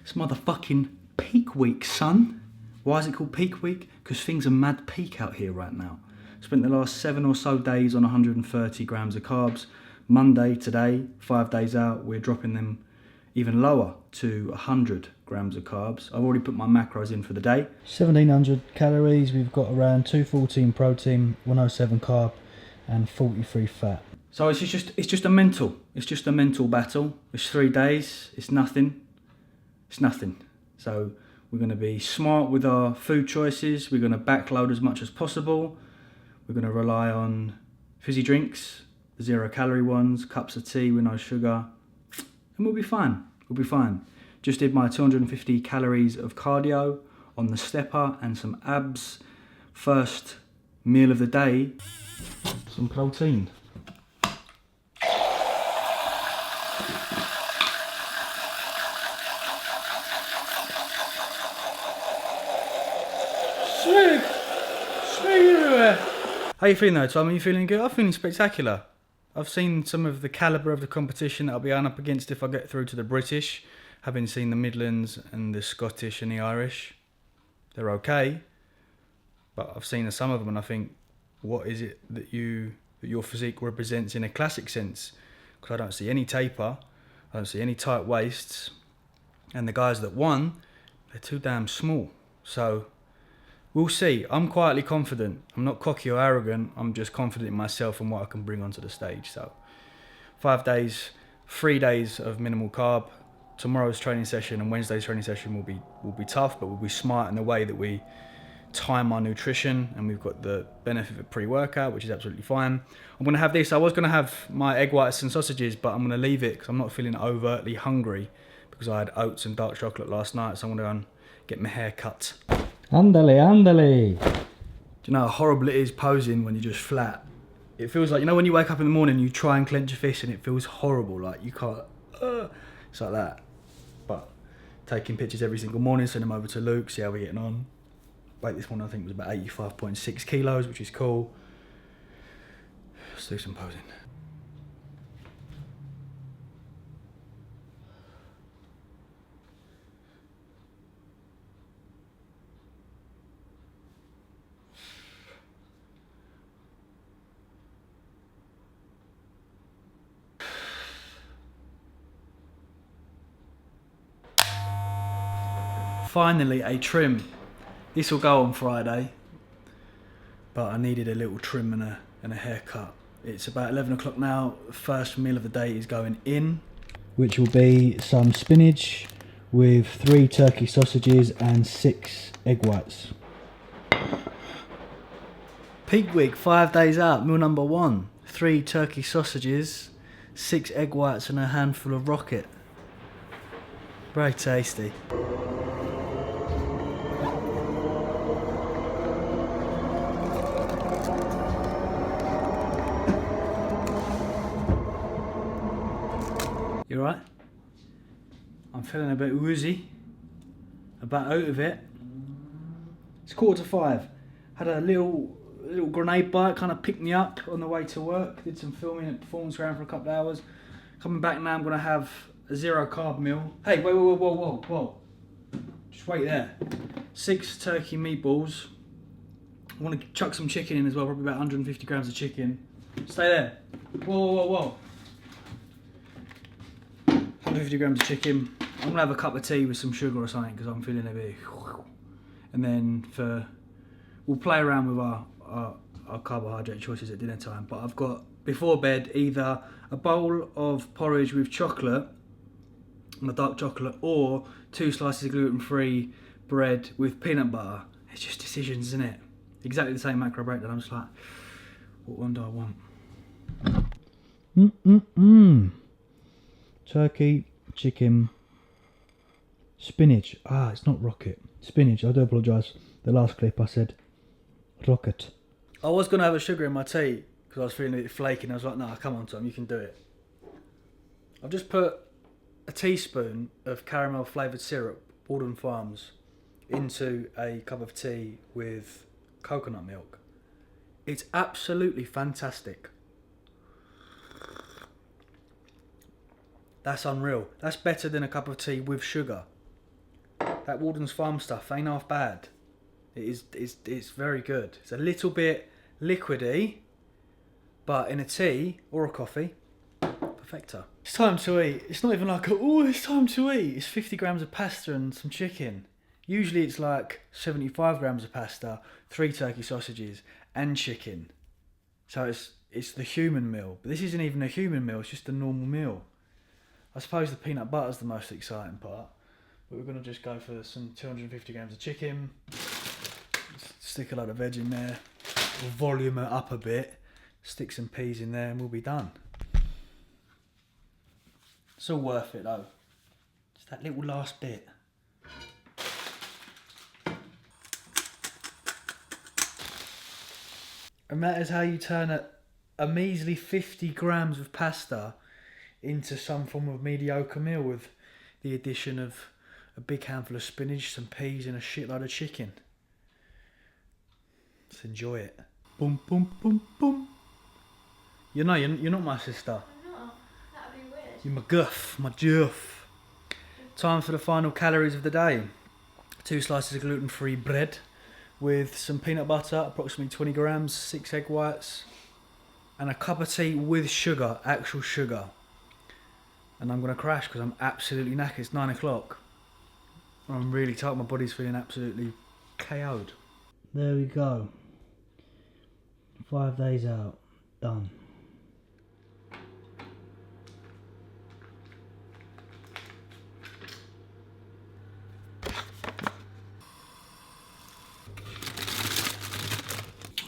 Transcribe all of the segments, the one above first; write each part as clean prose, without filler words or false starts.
It's motherfucking peak week, son. Why is it called peak week? Because things are mad peak out here right now. Spent the last 7 or so days on 130 grams of carbs. Monday, today, 5 days out, we're dropping them even lower to 100 grams of carbs. I've already put my macros in for the day. 1700 calories, we've got around 214 protein, 107 carb and 43 fat. So it's just a mental battle. It's 3 days, it's nothing. So we're going to be smart with our food choices. We're going to backload as much as possible. We're going to rely on fizzy drinks, 0 calorie ones, cups of tea with no sugar, and we'll be fine. Just did my 250 calories of cardio on the stepper and some abs. First meal of the day, some protein. How you feeling though, Tom? Are you feeling good? I'm feeling spectacular. I've seen some of the calibre of the competition that I'll be going up against if I get through to the British. Having seen the Midlands and the Scottish and the Irish. They're okay. But I've seen some of them and I think, what is it that your physique represents in a classic sense? Because I don't see any taper. I don't see any tight waists. And the guys that won, they're too damn small. So we'll see. I'm quietly confident. I'm not cocky or arrogant. I'm just confident in myself and what I can bring onto the stage. So 5 days, 3 days of minimal carb. Tomorrow's training session and Wednesday's training session will be tough, but we'll be smart in the way that we time our nutrition, and we've got the benefit of pre-workout, which is absolutely fine. I'm going to have this. I was going to have my egg whites and sausages, but I'm going to leave it because I'm not feeling overtly hungry because I had oats and dark chocolate last night, so I'm going to go and get my hair cut. Andale. Do you know how horrible it is posing when you're just flat? It feels like, you know when you wake up in the morning, you try and clench your fist and it feels horrible, like you can't, it's like that. But taking pictures every single morning, send them over to Luke, see how we're getting on. Weight this one I think was about 85.6 kilos, which is cool. Let's do some posing. Finally a trim. This will go on Friday, but I needed a little trim and a haircut. It's about 11 o'clock now. The first meal of the day is going in, which will be some spinach with 3 turkey sausages and 6 egg whites. Peak week, 5 days out, meal number 1. 3 turkey sausages, 6 egg whites and a handful of rocket. Very tasty. You alright? I'm feeling a bit woozy, about out of it. It's 4:45. Had a little grenade bite, kind of picked me up on the way to work. Did some filming at Performance Ground for a couple of hours. Coming back now, I'm going to have a 0 carb meal. Hey, whoa. Just wait there. 6 turkey meatballs. I want to chuck some chicken in as well, probably about 150 grams of chicken. Stay there. Whoa. 150 grams of chicken. I'm gonna have a cup of tea with some sugar or something because I'm feeling a bit. And then we'll play around with our carbohydrate choices at dinner time. But I've got before bed either a bowl of porridge with chocolate, my dark chocolate, or 2 slices of gluten-free bread with peanut butter. It's just decisions, isn't it? Exactly the same macro breakdown. I'm just like, what one do I want? Turkey, chicken, spinach. It's not rocket. Spinach, I do apologise. The last clip I said rocket. I was going to have a sugar in my tea because I was feeling a bit flaky and I was like, nah, come on Tom, you can do it. I've just put a teaspoon of caramel flavoured syrup, Walden Farms, into a cup of tea with coconut milk. It's absolutely fantastic. That's unreal. That's better than a cup of tea with sugar. That Walden's Farm stuff ain't half bad. It's very good. It's a little bit liquidy, but in a tea or a coffee, perfecto. It's time to eat. It's not even like, oh, it's time to eat. It's 50 grams of pasta and some chicken. Usually it's like 75 grams of pasta, 3 turkey sausages and chicken. So it's the human meal. But this isn't even a human meal, it's just a normal meal. I suppose the peanut butter's the most exciting part. But we're going to just go for some 250 grams of chicken. Stick a lot of veg in there. We'll volume it up a bit. Stick some peas in there and we'll be done. It's all worth it though. Just that little last bit. And that is how you turn a measly 50 grams of pasta into some form of mediocre meal with the addition of a big handful of spinach, some peas and a shitload of chicken. Let's enjoy it. Boom, boom, boom, boom. You're not my sister. I'm not. That'd be weird. You're my guff, my juff. Time for the final calories of the day. 2 slices of gluten-free bread with some peanut butter, approximately 20 grams, 6 egg whites, and a cup of tea with sugar, actual sugar. And I'm going to crash because I'm absolutely knackered. It's 9 o'clock. I'm really tired. My body's feeling absolutely KO'd. There we go. 5 days out. Done.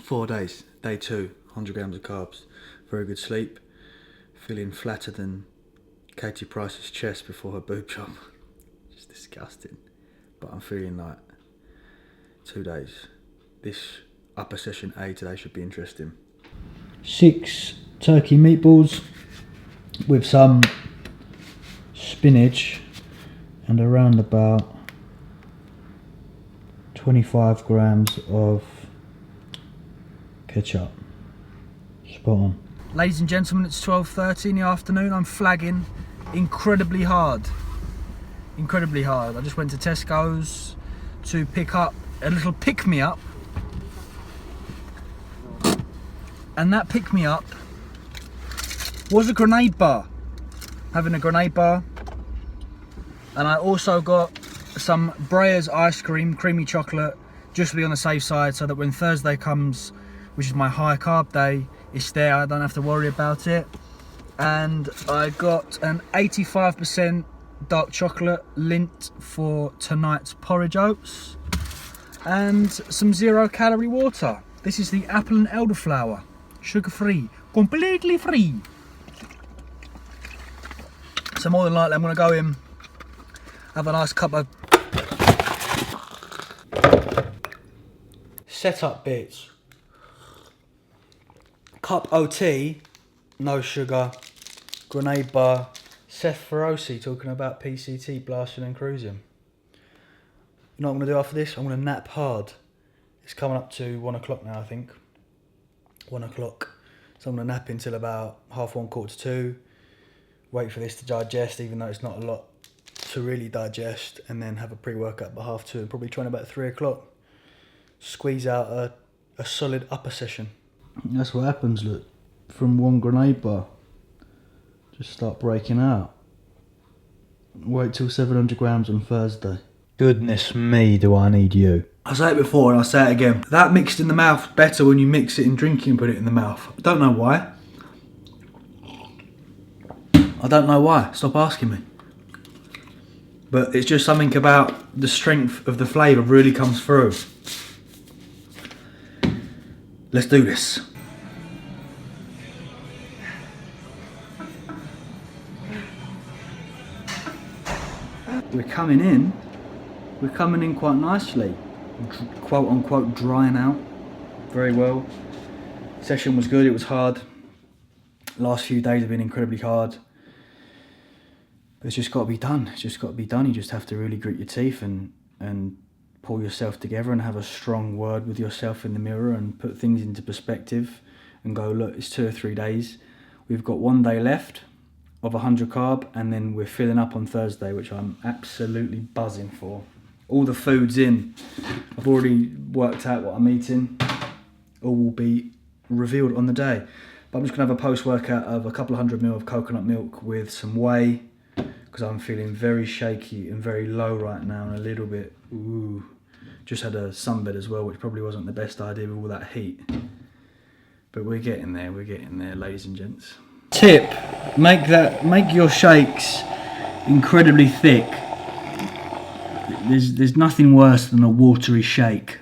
Four days. Day 2. 100 grams of carbs. Very good sleep. Feeling flatter than Katie Price's chest before her boob job. It's disgusting. But I'm feeling like 2 days. This upper session A today should be interesting. 6 turkey meatballs with some spinach and around about 25 grams of ketchup. Spot on. Ladies and gentlemen, it's 12:30 in the afternoon. I'm flagging incredibly hard. Incredibly hard. I just went to Tesco's to pick up a little pick-me-up. And that pick-me-up was a grenade bar. Having a grenade bar. And I also got some Breyers ice cream, creamy chocolate, just to be on the safe side so that when Thursday comes, which is my high carb day, it's there, I don't have to worry about it. And I got an 85% dark chocolate Lindt for tonight's porridge oats. And some 0 calorie water. This is the apple and elderflower. Sugar free, completely free. So more than likely I'm gonna go in, have a nice cup of setup bits. Cup OT, no sugar, grenade bar, Seth Feroci talking about PCT, blasting and cruising. You know what I'm going to do after this? I'm going to nap hard. It's coming up to 1 o'clock now, I think. 1 o'clock. So I'm going to nap until about 1:30, 1:45. Wait for this to digest, even though it's not a lot to really digest. And then have a pre-workout by 2:30 and probably train about 3 o'clock. Squeeze out a solid upper session. That's what happens, look. From one grenade bar. Just start breaking out. Wait till 700 grams on Thursday. Goodness me, do I need you. I say it before and I'll say it again. That mixed in the mouth better when you mix it in drinking and put it in the mouth. I don't know why. I don't know why. Stop asking me. But it's just something about the strength of the flavour really comes through. Let's do this. We're coming in quite nicely, quote unquote drying out very well. Session was good, it was hard. Last few days have been incredibly hard. But it's just got to be done, it's just got to be done. You just have to really grit your teeth and pull yourself together and have a strong word with yourself in the mirror and put things into perspective and go, look, it's 2 or 3 days. We've got 1 day left of 100 carb and then we're filling up on Thursday, which I'm absolutely buzzing for. All the food's in. I've already worked out what I'm eating. All will be revealed on the day. But I'm just going to have a post-workout of a couple of 100ml of coconut milk with some whey, because I'm feeling very shaky and very low right now and a little bit, ooh. Just had a sunbed as well, which probably wasn't the best idea with all that heat. But we're getting there, ladies and gents. Tip, make your shakes incredibly thick. There's nothing worse than a watery shake.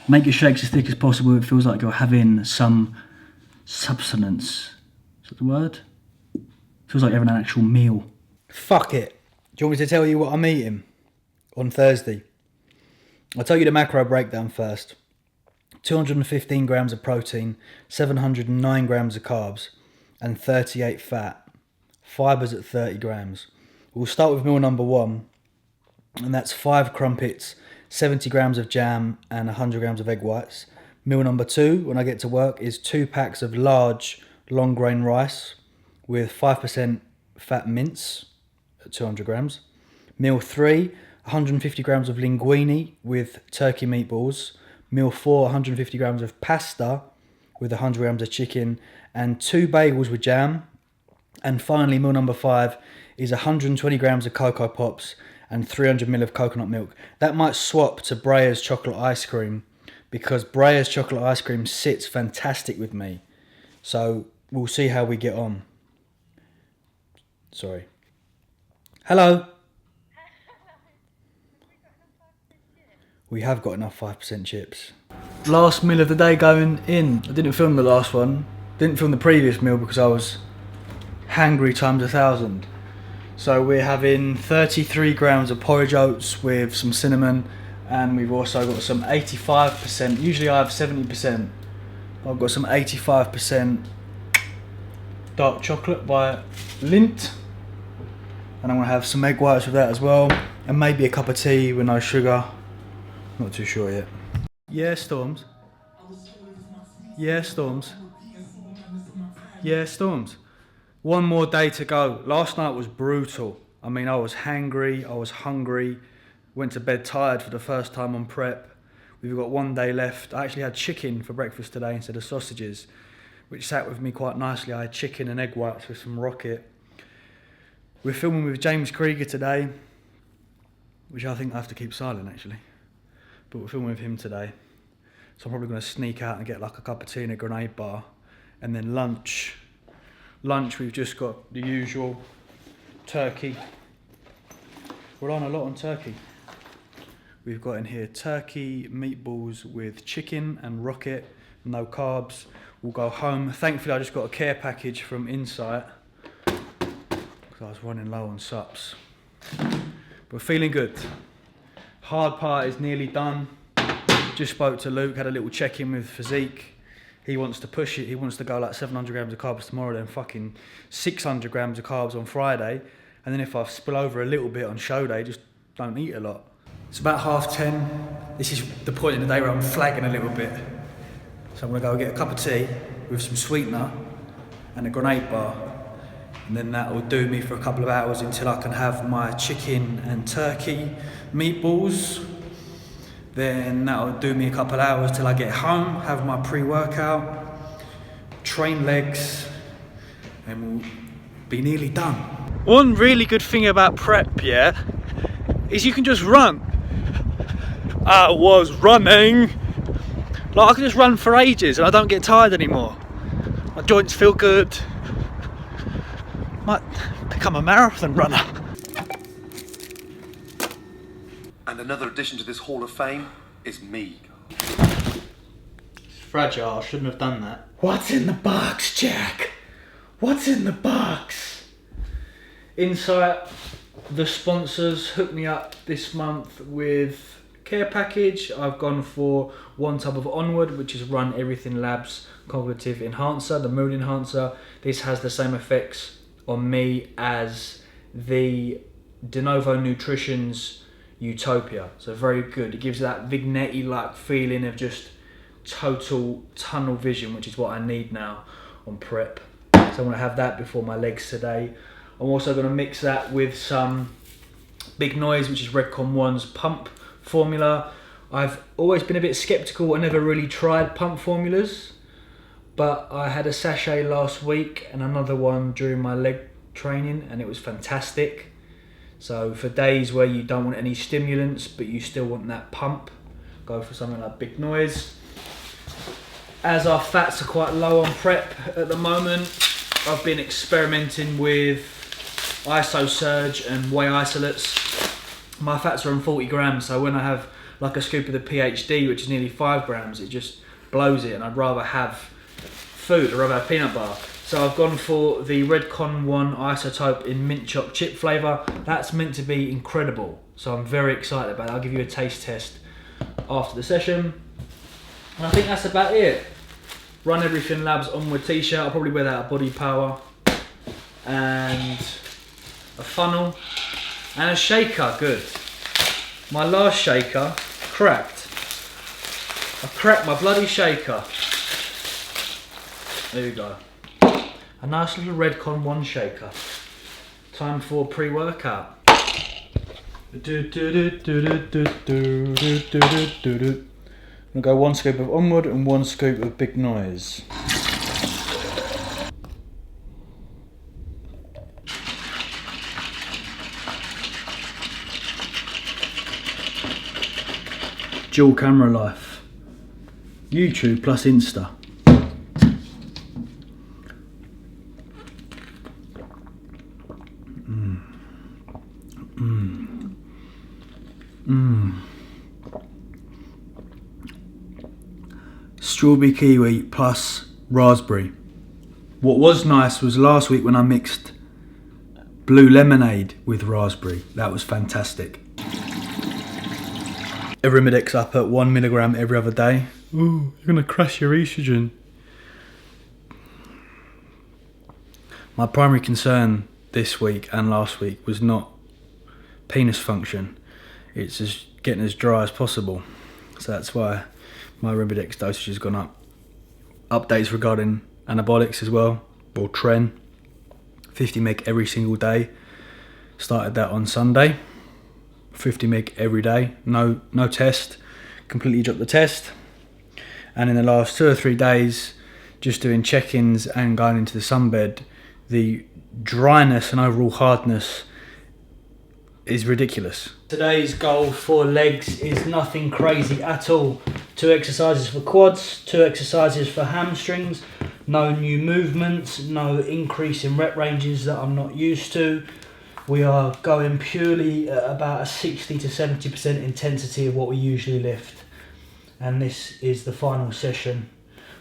Make your shakes as thick as possible. It feels like you're having some substance. Is that the word? Feels like you're having an actual meal. Fuck it. Do you want me to tell you what I'm eating on Thursday? I'll tell you the macro breakdown first. 215 grams of protein, 709 grams of carbs, and 38 fat. Fibres at 30 grams. We'll start with meal number 1, and that's 5 crumpets, 70 grams of jam, and 100 grams of egg whites. Meal number 2, when I get to work, is 2 packs of large long grain rice with 5% fat mince at 200 grams. Meal 3, 150 grams of linguine with turkey meatballs. Meal 4, 150 grams of pasta with 100 grams of chicken and 2 bagels with jam. And finally, meal number 5 is 120 grams of Cocoa Pops and 300 ml of coconut milk. That might swap to Breyer's chocolate ice cream, because Breyer's chocolate ice cream sits fantastic with me. So we'll see how we get on. Sorry. Hello. We have got enough 5% chips. Last meal of the day going in. I didn't film the last one. Didn't film the previous meal because I was hangry times 1,000. So we're having 33 grams of porridge oats with some cinnamon, and we've also got some 85%. Usually I have 70%. I've got some 85% dark chocolate by Lindt. And I'm gonna have some egg whites with that as well. And maybe a cup of tea with no sugar. Not too sure yet. Yeah, Storms. Yeah, Storms. Yeah, Storms. One more day to go. Last night was brutal. I mean, I was hangry, I was hungry. Went to bed tired for the first time on prep. We've got one day left. I actually had chicken for breakfast today instead of sausages, which sat with me quite nicely. I had chicken and egg whites with some rocket. We're filming with James Krieger today, which I think I have to keep silent actually. But we're filming with him today. So I'm probably going to sneak out and get like a cup of tea and a grenade bar. And then lunch. Lunch, we've just got the usual turkey. We're on a lot on turkey. We've got in here turkey, meatballs with chicken and rocket, no carbs. We'll go home. Thankfully, I just got a care package from Insight because I was running low on sups. We're feeling good. Hard part is nearly done. Just spoke to Luke, had a little check-in with Physique. He wants to push it. He wants to go like 700 grams of carbs tomorrow, then fucking 600 grams of carbs on Friday. And then if I spill over a little bit on show day, just don't eat a lot. It's about 10:30. This is the point in the day where I'm flagging a little bit. So I'm gonna go get a cup of tea with some sweetener and a grenade bar. And then that will do me for a couple of hours until I can have my chicken and turkey meatballs. Then that'll do me a couple of hours till I get home, have my pre-workout, train legs, and we'll be nearly done. One really good thing about prep, yeah, is you can just run. I was running. Like I can just run for ages and I don't get tired anymore. My joints feel good. Might become a marathon runner. And another addition to this Hall of Fame is me. It's fragile, I shouldn't have done that. What's in the box, Jack? What's in the box? Insight, the sponsors hooked me up this month with care package. I've gone for 1 tub of Onward, which is Run Everything Labz Cognitive Enhancer, the mood enhancer. This has the same effects on me as the De Novo Nutrition's Utopia. So very good. It gives that Vignetti-like feeling of just total tunnel vision, which is what I need now on prep. So I'm going to have that before my legs today. I'm also going to mix that with some Big Noise, which is Redcon 1's pump formula. I've always been a bit skeptical. I never really tried pump formulas, but I had a sachet last week and another one during my leg training, and it was fantastic. So for days where you don't want any stimulants but you still want that pump, go for something like Big Noise. As our fats are quite low on prep at the moment, I've been experimenting with iso surge and whey isolates. My fats are on 40 grams, so when I have like a scoop of the PhD, which is nearly 5 grams, it just blows it, and I'd rather have food, I'd rather have peanut butter. So I've gone for the Redcon 1 isotope in mint choc chip flavour. That's meant to be incredible, so I'm very excited about it. I'll give you a taste test after the session. And I think that's about it. Run Everything Labz onward t-shirt. I'll probably wear that at Body Power. And a funnel. And a shaker, good. My last shaker cracked. I cracked my bloody shaker. There we go. A nice little Redcon 1 shaker. Time for pre-workout. I'm gonna go 1 scoop of Onward and 1 scoop of Big Noise. Dual camera life. YouTube plus Insta. Strawberry kiwi plus raspberry. What was nice was last week when I mixed blue lemonade with raspberry. That was fantastic. Arimidex up at 1 milligram every other day. Ooh, you're gonna crash your estrogen. My primary concern this week and last week was not penis function. It's just getting as dry as possible. So that's why my Arimidex dosage has gone up. Updates regarding anabolics as well, or tren. 50 mg every single day. Started that on Sunday. 50 mg every day, no test, completely dropped the test. And in the last 2 or 3 days, just doing check-ins and going into the sunbed, the dryness and overall hardness is ridiculous. Today's goal for legs is nothing crazy at all. 2 exercises for quads, 2 exercises for hamstrings, no new movements, no increase in rep ranges that I'm not used to. We are going purely at about a 60 to 70% intensity of what we usually lift. And this is the final session,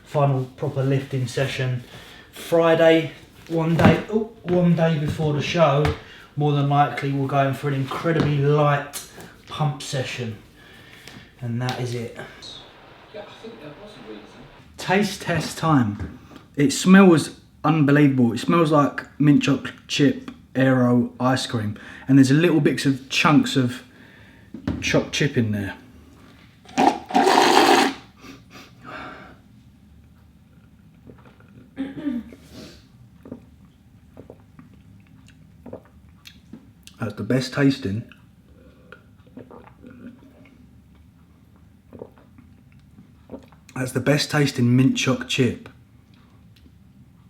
final proper lifting session. Friday, one day before the show, more than likely we're going for an incredibly light pump session. And that is it. Yeah, I think there was a reason. Taste test time. It smells unbelievable. It smells like mint chocolate chip Aero ice cream, and there's a little bits of chunks of chopped chip in there. That's the best tasting. That's the best tasting mint choc chip,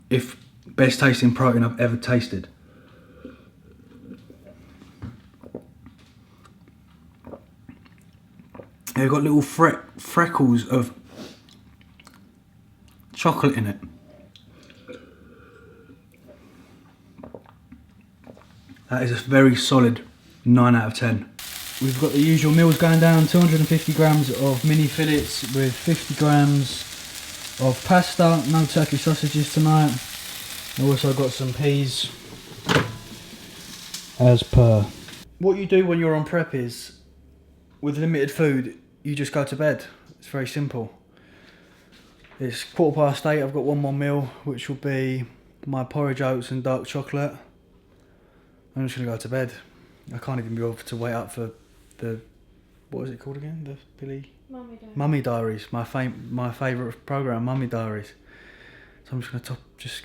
if best tasting protein I've ever tasted. They've got little freckles of chocolate in it. That is a very solid 9 out of 10. We've got the usual meals going down, 250 grams of mini fillets with 50 grams of pasta, no turkey sausages tonight. I've also got some peas, as per. What you do when you're on prep is, with limited food, you just go to bed. It's very simple. It's 8:15, I've got one more meal, which will be my porridge oats and dark chocolate. I'm just gonna go to bed. I can't even be bothered to wait up for the, what is it called again? The Billy? Mummy Diaries. My favourite programme, Mummy Diaries. So I'm just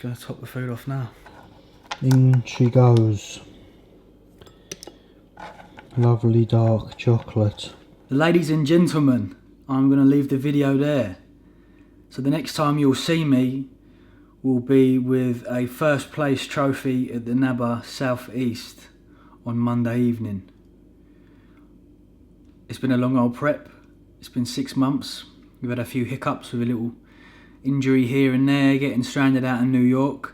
gonna top the food off now. In she goes. Lovely dark chocolate. Ladies and gentlemen, I'm going to leave the video there. So the next time you'll see me will be with a first place trophy at the NABA South East on Monday evening. It's been a long old prep. It's been 6 months. We've had a few hiccups with a little injury here and there, getting stranded out in New York.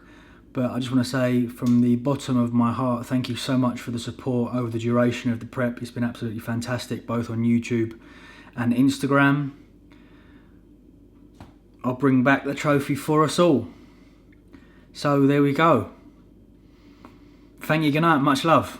But I just want to say from the bottom of my heart, thank you so much for the support over the duration of the prep. It's been absolutely fantastic, both on YouTube and Instagram. I'll bring back the trophy for us all. So there we go. Thank you, good night, much love.